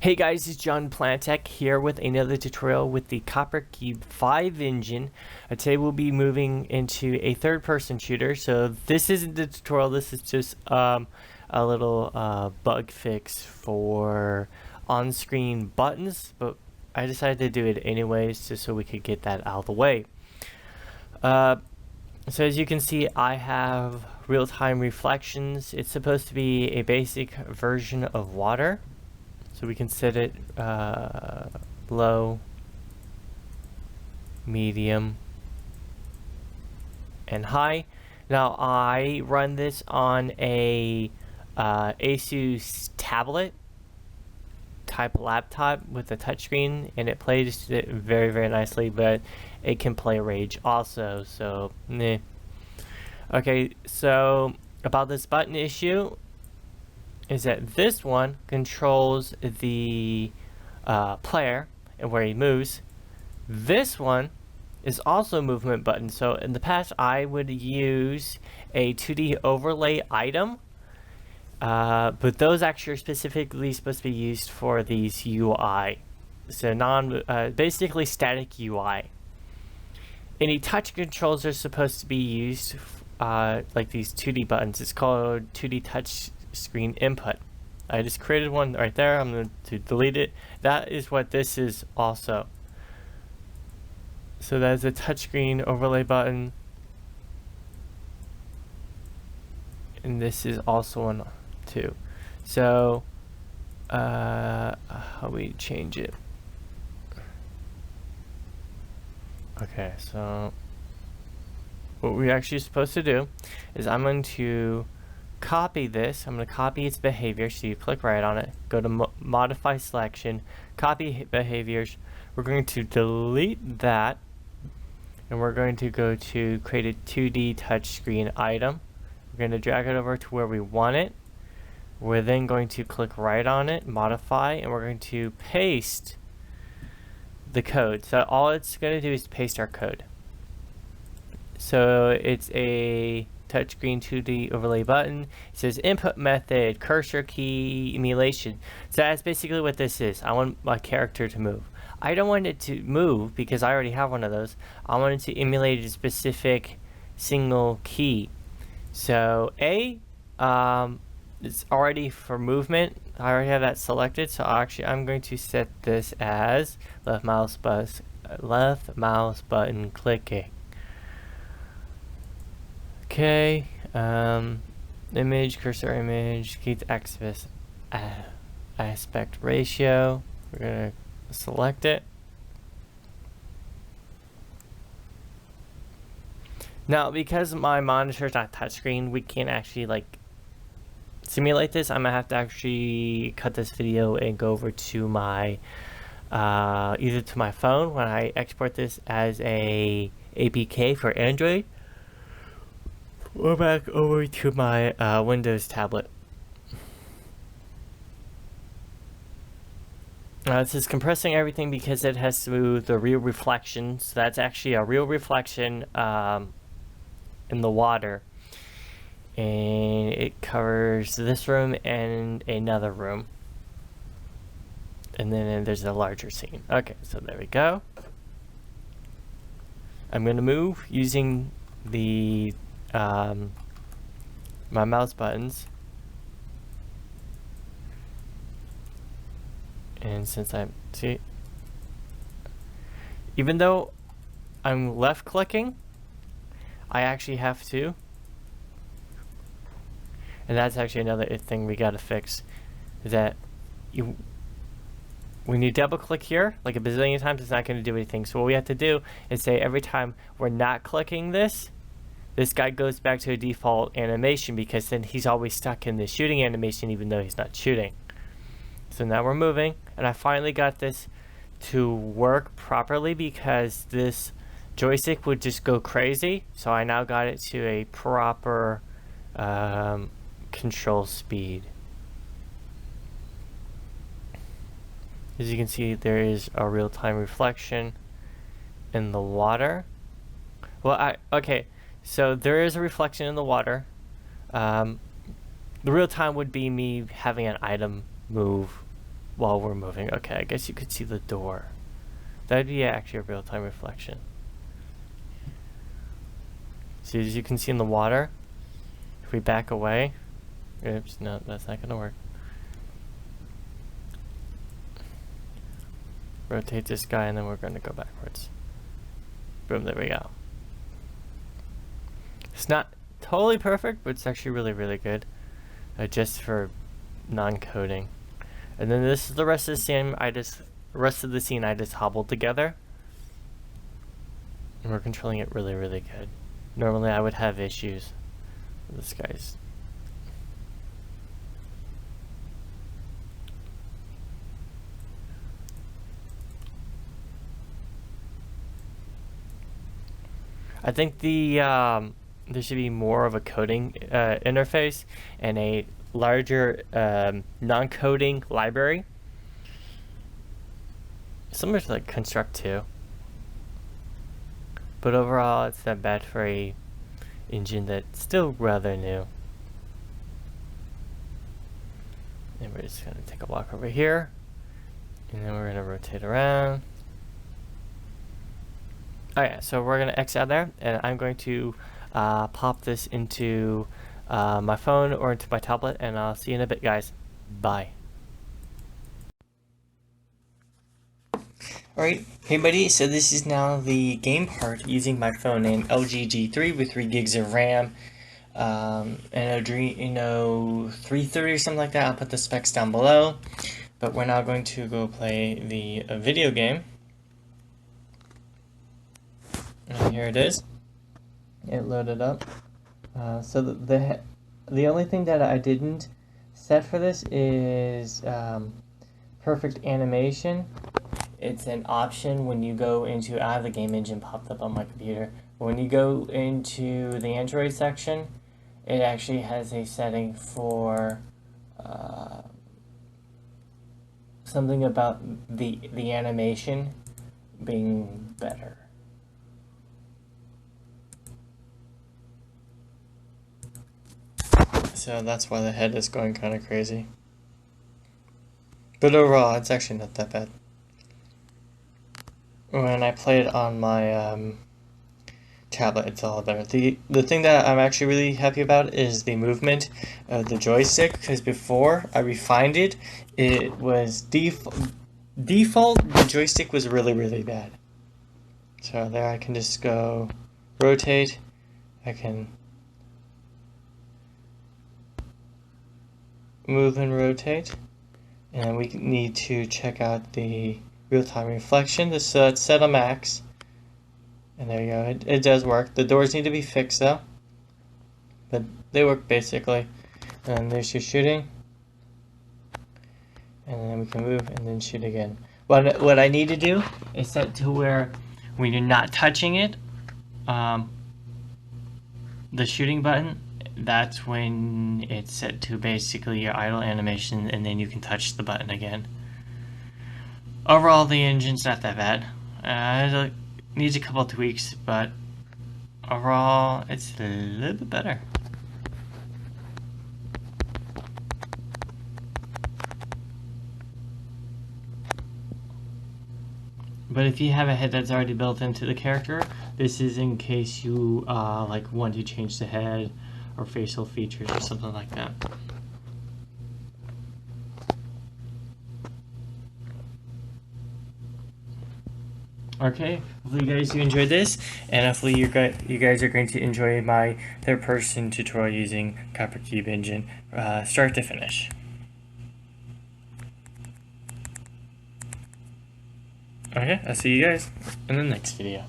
Hey guys, it's John Plantech here with another tutorial with the coppercube 5 engine. Today we'll be moving into a third-person shooter. So this isn't the tutorial, this is just a little bug fix for on-screen buttons, but I decided to do it anyways just so we could get that out of the way. So as you can see, I have real-time reflections. It's supposed to be a basic version of water. So we can set it low, medium, and high. Now I run this on a Asus tablet type laptop with a touchscreen, and it plays it very nicely, but it can play Rage also, so meh. Okay, so about this button issue is that this one controls the player and where he moves. This one is also a movement button. So in the past I would use a 2D overlay item, but those actually are specifically supposed to be used for these UI. So basically static UI. Any touch controls are supposed to be used like these 2D buttons. It's called 2D touch screen input. I just created one right there. I'm going to delete it. That is what this is also. So that is a touchscreen overlay button, and this is also one too. So how we change it? Okay, so what we're actually supposed to do is I'm going to copy this. I'm going to copy its behavior. So you click right on it, go to modify selection, copy behaviors. We're going to delete that, and we're going to go to create a 2D touchscreen item. We're going to drag it over to where we want it. We're then going to click right on it, modify, and we're going to paste the code. So all it's going to do is paste our code. So it's a touchscreen 2D overlay button. It says input method, cursor key, emulation. So that's basically what this is. I want my character to move. I don't want it to move because I already have one of those. I want it to emulate a specific single key. So A, it's already for movement. I already have that selected. So actually I'm going to set this as left mouse button clicking. Okay, image, cursor image, key to aspect ratio. We're going to select it. Now, because my monitor is not touchscreen, we can't actually like simulate this. I'm going to have to actually cut this video and go over to my, either to my phone when I export this as a APK for Android, or back over to my Windows tablet. This is compressing everything because it has to move the real reflection. So that's actually a real reflection in the water. And it covers this room and another room. And then there's a larger scene. Okay, so there we go. I'm going to move using the my mouse buttons, and since I'm even though I'm left clicking, I actually have to, and that's actually another thing we gotta fix, is that when you double click here like a bazillion times, it's not going to do anything. So what we have to do is say every time we're not clicking this guy goes back to a default animation, because then he's always stuck in the shooting animation even though he's not shooting. So now we're moving, and I finally got this to work properly because this joystick would just go crazy. So I now got it to a proper control speed. As you can see, there is a real-time reflection in the water. Well, okay. So there is a reflection in the water. The real time would be me having an item move while we're moving. Okay, I guess you could see the door. That'd be actually a real-time reflection. So as you can see in the water, if we back away, oops, no, that's not gonna work. Rotate this guy and then we're gonna go backwards. Boom, there we go. It's not totally perfect, but it's actually really, really good. Just for non-coding. And then this is the rest of the scene I just hobbled together. And we're controlling it really, really good. Normally I would have issues with this guy's. I think there should be more of a coding interface and a larger non-coding library. Similar to like Construct 2. But overall, it's not bad for a engine that's still rather new. And we're just going to take a walk over here. And then we're going to rotate around. Oh yeah, so we're going to X out there. And I'm going to pop this into my phone or into my tablet. And I'll see you in a bit, guys. Bye. Alright, hey buddy, so this is now the game part using my phone named LG G3 with 3 gigs of RAM and Adreno 330 or something like that. I'll put the specs down below. But we're now going to go play the video game. And here it is. It loaded up. So the only thing that I didn't set for this is perfect animation. It's an option when you go into, I have the game engine popped up on my computer. When you go into the Android section, it actually has a setting for something about the animation being better. So that's why the head is going kind of crazy. But overall, it's actually not that bad. When I play it on my tablet, it's all better. The thing that I'm actually really happy about is the movement of the joystick, because before I refined it, it was default. The joystick was really, really bad. So there I can just go rotate. I can move and rotate. And we need to check out the real-time reflection. So it's set on max. And there you go. It does work. The doors need to be fixed though. But they work basically. And there's your shooting. And then we can move and then shoot again. What I need to do is set to where when you're not touching it, the shooting button, that's when it's set to basically your idle animation, and then you can touch the button again. Overall, the engine's not that bad. It needs a couple of tweaks, but overall, it's a little bit better. But if you have a head that's already built into the character, this is in case you like want to change the head or facial features or something like that. Okay, hopefully you enjoyed this, and hopefully you guys are going to enjoy my third-person tutorial using coppercube engine, start to finish. Okay, I'll see you guys in the next video.